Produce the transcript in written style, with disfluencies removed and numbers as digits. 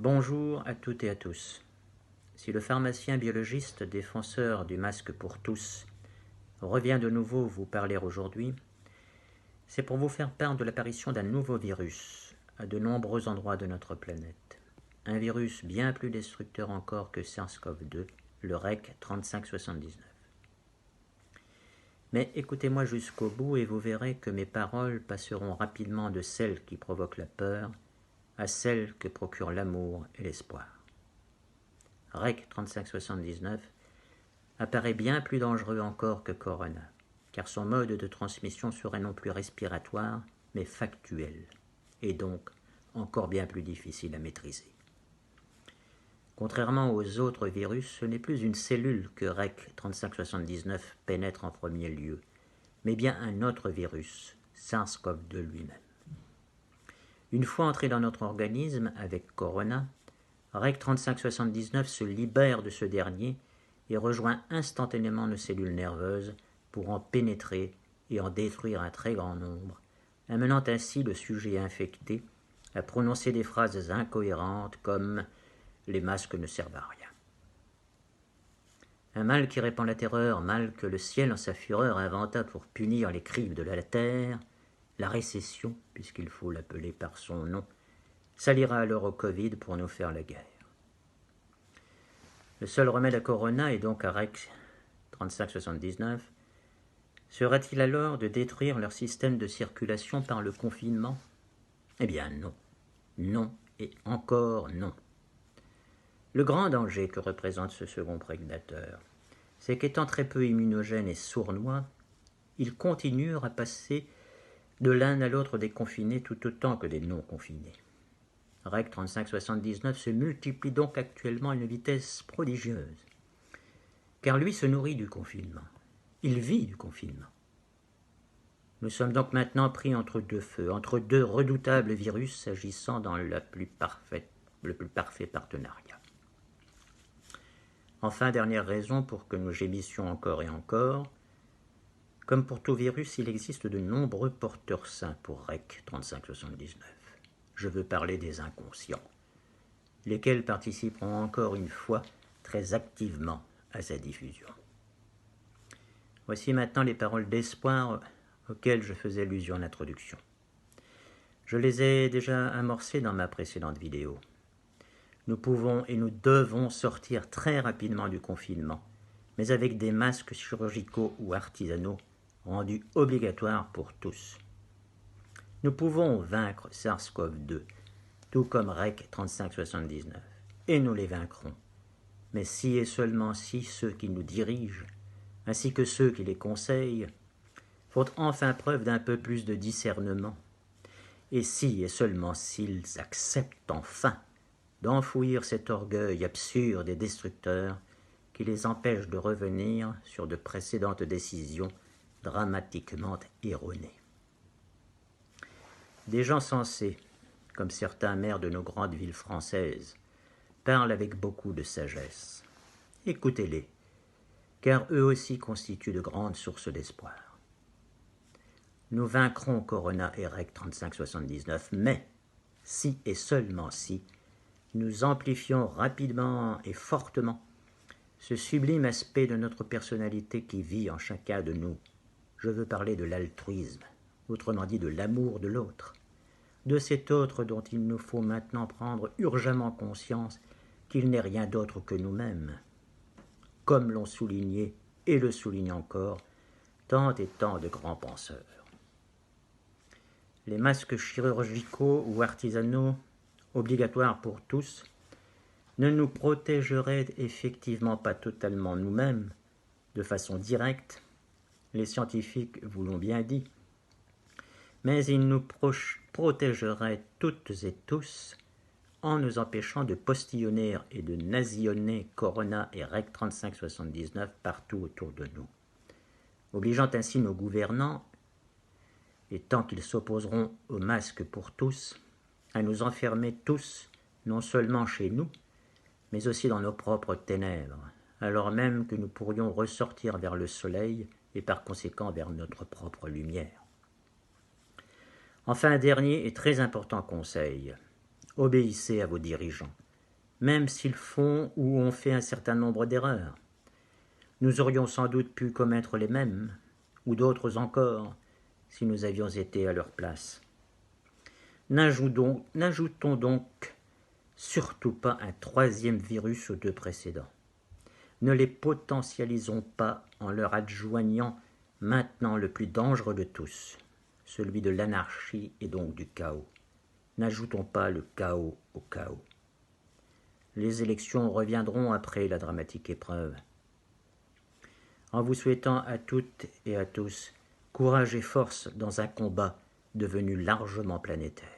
Bonjour à toutes et à tous. Si le pharmacien biologiste défenseur du masque pour tous revient de nouveau vous parler aujourd'hui, c'est pour vous faire part de l'apparition d'un nouveau virus à de nombreux endroits de notre planète. Un virus bien plus destructeur encore que SARS-CoV-2, le REC 3579. Mais écoutez-moi jusqu'au bout et vous verrez que mes paroles passeront rapidement de celles qui provoquent la peur à celles que procurent l'amour et l'espoir. REC 3579 apparaît bien plus dangereux encore que Corona, car son mode de transmission serait non plus respiratoire, mais factuel, et donc encore bien plus difficile à maîtriser. Contrairement aux autres virus, ce n'est plus une cellule que REC 3579 pénètre en premier lieu, mais bien un autre virus, SARS-CoV-2 lui-même. Une fois entré dans notre organisme avec Corona, REC 3579 se libère de ce dernier et rejoint instantanément nos cellules nerveuses pour en pénétrer et en détruire un très grand nombre, amenant ainsi le sujet infecté à prononcer des phrases incohérentes comme « les masques ne servent à rien ». Un mal qui répand la terreur, mal que le ciel en sa fureur inventa pour punir les crimes de la terre, la récession, puisqu'il faut l'appeler par son nom, s'alliera alors au Covid pour nous faire la guerre. Le seul remède à Corona, et donc à REC 3579, serait-il alors de détruire leur système de circulation par le confinement? Eh bien non, non et encore non. Le grand danger que représente ce second prédateur, c'est qu'étant très peu immunogène et sournois, il continue à passer de l'un à l'autre des confinés tout autant que des non-confinés. REC 3579 se multiplie donc actuellement à une vitesse prodigieuse, car lui se nourrit du confinement. Il vit du confinement. Nous sommes donc maintenant pris entre deux feux, entre deux redoutables virus agissant dans le plus parfait partenariat. Enfin, dernière raison pour que nous gémissions encore et encore, comme pour tout virus, il existe de nombreux porteurs sains pour REC 3579. Je veux parler des inconscients, lesquels participeront encore une fois très activement à sa diffusion. Voici maintenant les paroles d'espoir auxquelles je faisais allusion en introduction. Je les ai déjà amorcées dans ma précédente vidéo. Nous pouvons et nous devons sortir très rapidement du confinement, mais avec des masques chirurgicaux ou artisanaux rendus obligatoires pour tous. Nous pouvons vaincre SARS-CoV-2, tout comme REC 3579, et nous les vaincrons. Mais si et seulement si ceux qui nous dirigent, ainsi que ceux qui les conseillent, font enfin preuve d'un peu plus de discernement, et si et seulement s'ils acceptent enfin d'enfouir cet orgueil absurde et destructeur qui les empêche de revenir sur de précédentes décisions dramatiquement erronées. Des gens sensés, comme certains maires de nos grandes villes françaises, parlent avec beaucoup de sagesse. Écoutez-les, car eux aussi constituent de grandes sources d'espoir. Nous vaincrons Corona et REC 3579, mais si et seulement si nous amplifions rapidement et fortement ce sublime aspect de notre personnalité qui vit en chacun de nous. Je veux parler de l'altruisme, autrement dit de l'amour de l'autre, de cet autre dont il nous faut maintenant prendre urgemment conscience qu'il n'est rien d'autre que nous-mêmes, comme l'ont souligné et le soulignent encore tant et tant de grands penseurs. Les masques chirurgicaux ou artisanaux, obligatoires pour tous, ne nous protégeraient effectivement pas totalement nous-mêmes, de façon directe, les scientifiques vous l'ont bien dit, mais ils nous protégeraient toutes et tous en nous empêchant de postillonner et de nasillonner Corona et REC 3579 partout autour de nous, obligeant ainsi nos gouvernants, et tant qu'ils s'opposeront au masque pour tous, à nous enfermer tous, non seulement chez nous, mais aussi dans nos propres ténèbres, alors même que nous pourrions ressortir vers le soleil et par conséquent vers notre propre lumière. Enfin, un dernier et très important conseil, obéissez à vos dirigeants, même s'ils font ou ont fait un certain nombre d'erreurs. Nous aurions sans doute pu commettre les mêmes, ou d'autres encore, si nous avions été à leur place. N'ajoutons donc surtout pas un troisième virus aux deux précédents. Ne les potentialisons pas en leur adjoignant maintenant le plus dangereux de tous, celui de l'anarchie et donc du chaos. N'ajoutons pas le chaos au chaos. Les élections reviendront après la dramatique épreuve. En vous souhaitant à toutes et à tous courage et force dans un combat devenu largement planétaire.